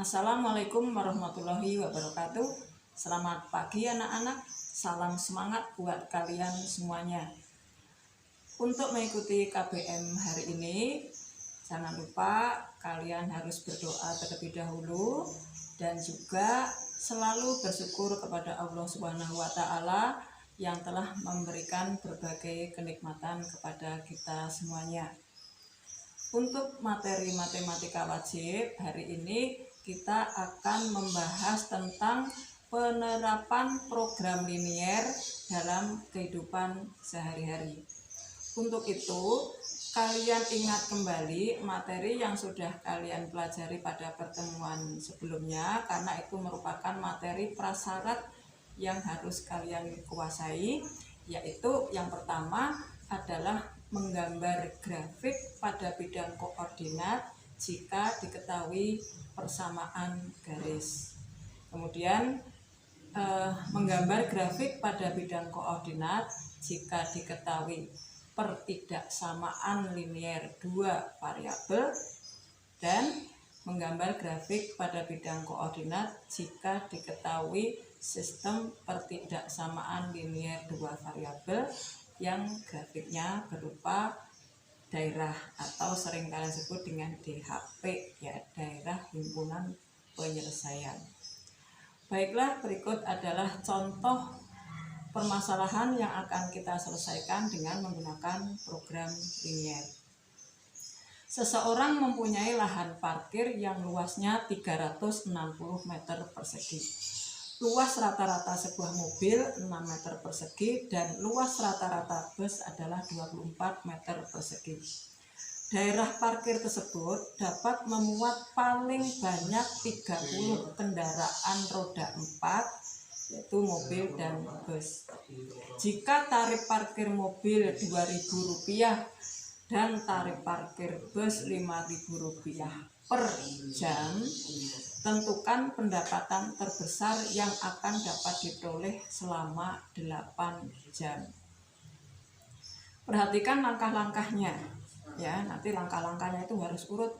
Assalamualaikum warahmatullahi wabarakatuh. Selamat pagi anak-anak. Salam semangat buat kalian semuanya. Untuk mengikuti KBM hari ini, jangan lupa kalian harus berdoa terlebih dahulu dan juga selalu bersyukur kepada Allah Subhanahu wa taala yang telah memberikan berbagai kenikmatan kepada kita semuanya. Untuk materi matematika wajib hari ini kita akan membahas tentang penerapan program linier dalam kehidupan sehari-hari. Untuk itu, kalian ingat kembali materi yang sudah kalian pelajari pada pertemuan sebelumnya, karena itu merupakan materi prasyarat yang harus kalian kuasai, yaitu yang pertama adalah menggambar grafik pada bidang koordinat jika diketahui persamaan garis. Kemudian menggambar grafik pada bidang koordinat jika diketahui pertidaksamaan linier dua variabel, dan menggambar grafik pada bidang koordinat jika diketahui sistem pertidaksamaan linier dua variabel yang grafiknya berupa daerah atau sering kalian sebut dengan DHP, ya, daerah himpunan penyelesaian. Baiklah, berikut adalah contoh permasalahan yang akan kita selesaikan dengan menggunakan program linier. Seseorang mempunyai lahan parkir yang luasnya 360 meter persegi. Luas rata-rata sebuah mobil 6 meter persegi dan luas rata-rata bus adalah 24 meter persegi. Daerah parkir tersebut dapat memuat paling banyak 30 kendaraan roda 4, yaitu mobil dan bus. Jika tarif parkir mobil Rp2.000 dan tarif parkir bus Rp5.000 per jam, tentukan pendapatan terbesar yang akan dapat diperoleh selama 8 jam. Perhatikan langkah-langkahnya, ya, nanti langkah-langkahnya itu harus urut.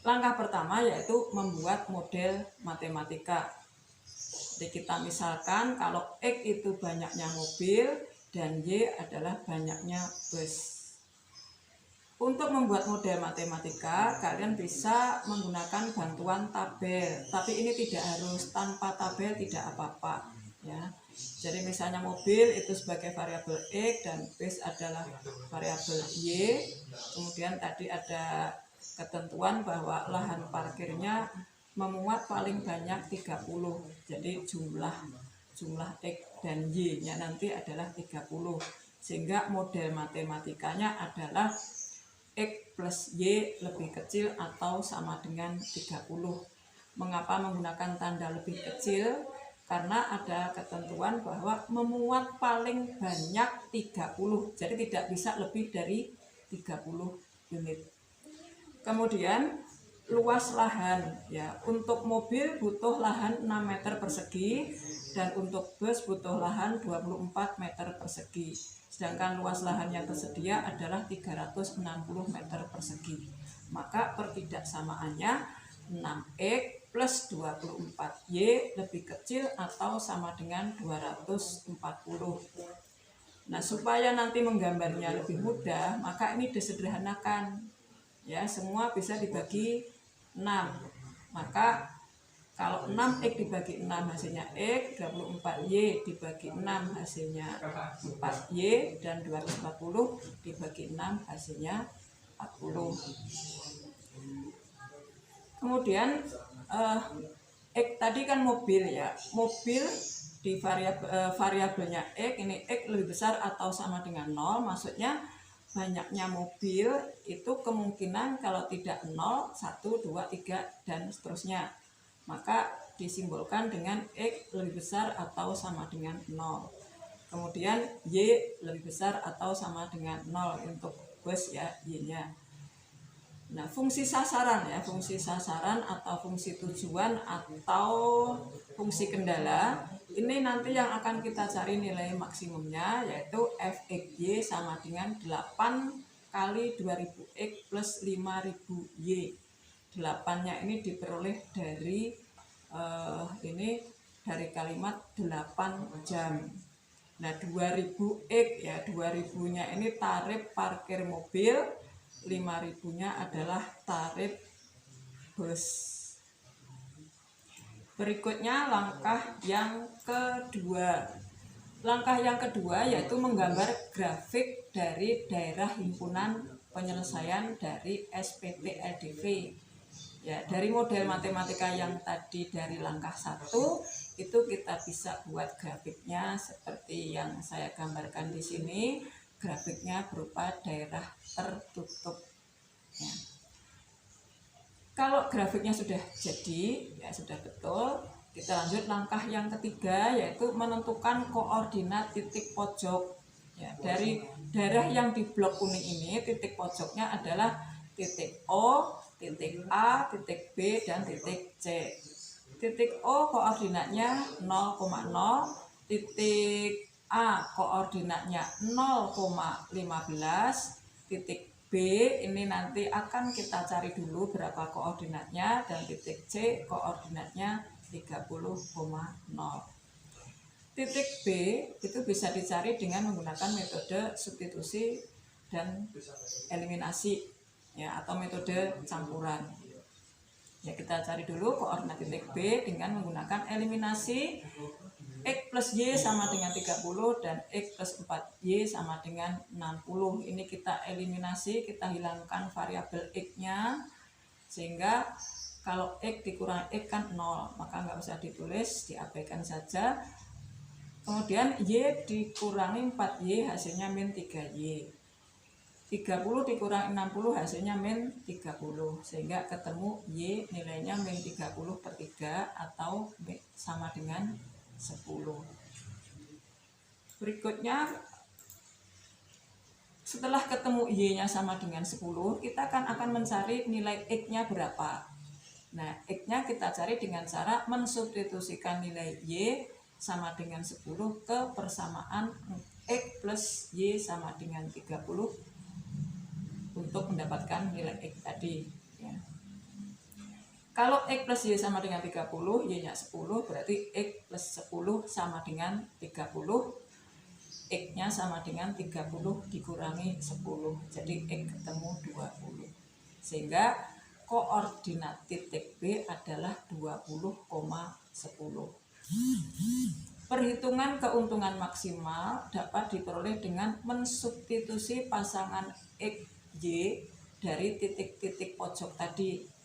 Langkah pertama yaitu membuat model matematika. Jadi kita misalkan kalau X itu banyaknya mobil dan Y adalah banyaknya bus. Untuk membuat model matematika, kalian bisa menggunakan bantuan tabel, tapi ini tidak harus, tanpa tabel tidak apa-apa, ya. Jadi misalnya mobil itu sebagai variabel X dan bus adalah variabel Y. Kemudian tadi ada ketentuan bahwa lahan parkirnya memuat paling banyak 30. Jadi jumlah X dan Y-nya nanti adalah 30. Sehingga model matematikanya adalah X plus Y lebih kecil atau sama dengan 30. Mengapa menggunakan tanda lebih kecil? Karena ada ketentuan bahwa memuat paling banyak 30. Jadi tidak bisa lebih dari 30 unit. Kemudian luas lahan, ya, untuk mobil butuh lahan 6 meter persegi dan untuk bus butuh lahan 24 meter persegi. Sedangkan luas lahan yang tersedia adalah 360 meter persegi. Maka pertidaksamaannya 6X plus 24Y lebih kecil atau sama dengan 240. Nah, supaya nanti menggambarnya lebih mudah, maka ini disederhanakan. Ya, semua bisa dibagi 6. Maka kalau 6X dibagi 6 hasilnya X, 24Y dibagi 6 hasilnya 4Y, dan 240 dibagi 6 hasilnya 40. Kemudian X tadi kan mobil, ya. Mobil di variabelnya X, ini X lebih besar atau sama dengan 0, maksudnya banyaknya mobil itu kemungkinan kalau tidak 0, 1, 2, 3, dan seterusnya. Maka disimbolkan dengan X lebih besar atau sama dengan 0. Kemudian Y lebih besar atau sama dengan 0 untuk bus, ya, Y-nya. Nah, fungsi sasaran, ya, fungsi sasaran atau fungsi tujuan atau fungsi kendala, ini nanti yang akan kita cari nilai maksimumnya, yaitu Fxy sama dengan 8 kali 2000X plus 5000Y. 8-nya ini diperoleh dari dari kalimat 8 jam. Nah 2000X ya, 2000-nya ini tarif parkir mobil, 5000-nya adalah tarif bus. Berikutnya langkah yang kedua. Langkah yang kedua yaitu menggambar grafik dari daerah himpunan penyelesaian dari SPT LDV. Ya, dari model matematika yang tadi dari langkah 1 itu kita bisa buat grafiknya seperti yang saya gambarkan di sini. Grafiknya berupa daerah tertutup. Ya. Kalau grafiknya sudah jadi, ya sudah betul, kita lanjut langkah yang ketiga yaitu menentukan koordinat titik pojok. Ya, dari daerah yang di blok kuning ini titik pojoknya adalah titik O, titik A, titik B, dan titik C. Titik O koordinatnya 0,0, titik A koordinatnya 0,15, titik B ini nanti akan kita cari dulu berapa koordinatnya, dan titik C koordinatnya 30,0. Titik B itu bisa dicari dengan menggunakan metode substitusi dan eliminasi ya, atau metode campuran. Ya, kita cari dulu koordinat titik B dengan menggunakan eliminasi. X plus Y sama dengan 30 dan X plus 4Y sama dengan 60. Ini kita eliminasi, kita hilangkan variabel X-nya, sehingga kalau X dikurangi X kan 0, maka nggak usah ditulis, diabaikan saja. Kemudian Y dikurangi 4Y hasilnya min 3Y. 30 dikurangi 60 hasilnya min 30, sehingga ketemu Y nilainya min 30/3 atau sama dengan 10. Berikutnya, setelah ketemu Y-nya sama dengan 10, kita akan mencari nilai X-nya berapa. Nah, X-nya kita cari dengan cara mensubstitusikan nilai Y sama dengan 10 ke persamaan X plus Y sama dengan 30 untuk mendapatkan nilai X tadi. Ya. Kalau X plus Y sama dengan 30, Y-nya 10, berarti X plus 10 sama dengan 30. X-nya sama dengan 30 dikurangi 10. Jadi X ketemu 20. Sehingga koordinat titik B adalah 20,10. Perhitungan keuntungan maksimal dapat diperoleh dengan mensubstitusi pasangan X, Y dari titik-titik pojok tadi.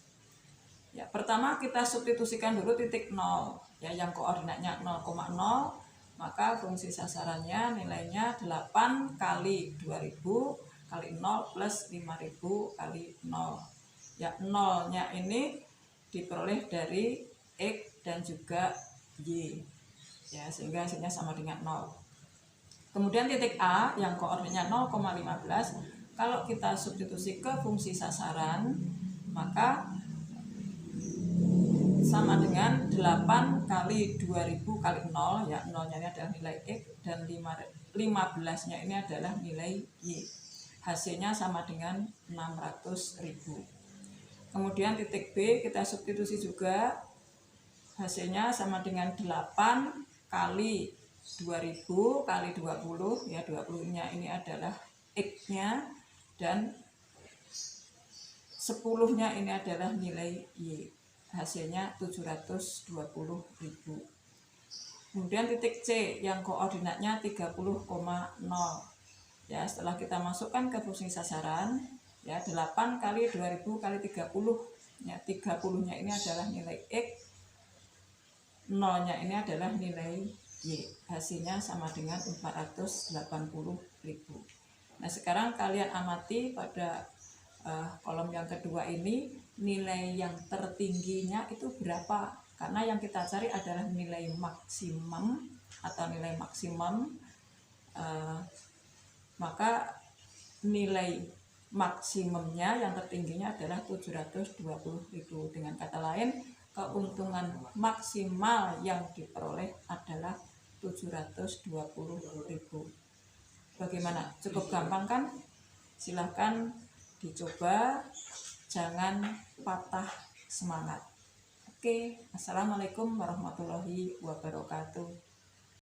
Ya, pertama kita substitusikan dulu titik 0 ya, yang koordinatnya 0,0, maka fungsi sasarannya nilainya 8 kali 2000 kali 0 plus 5000 kali 0. Ya, 0-nya ini diperoleh dari X dan juga Y. Ya, sehingga hasilnya sama dengan 0. Kemudian titik A yang koordinatnya 0,15, kalau kita substitusi ke fungsi sasaran, maka sama dengan 8 kali 2000 kali 0, ya 0-nya ini adalah nilai X dan 15-nya ini adalah nilai Y. Hasilnya sama dengan 600.000. Kemudian titik B kita substitusi juga, hasilnya sama dengan 8 kali 2000 kali 20, ya 20-nya ini adalah X-nya dan 10-nya ini adalah nilai Y. Hasilnya 720.000. Kemudian titik C yang koordinatnya 30,0. Ya, setelah kita masukkan ke fungsi sasaran, ya 8 kali 2000 kali 30. Ya, 30-nya ini adalah nilai X. 0-nya ini adalah nilai Y. Hasilnya sama dengan 480.000. Nah, sekarang kalian amati pada kolom yang kedua ini, nilai yang tertingginya itu berapa, karena yang kita cari adalah nilai maksimum atau nilai maksimum, maka nilai maksimumnya yang tertingginya adalah 720.000. Dengan kata lain, keuntungan maksimal yang diperoleh adalah 720.000. Bagaimana? Cukup gampang kan? Silahkan dicoba. jangan patah semangat. Oke, assalamualaikum warahmatullahi wabarakatuh.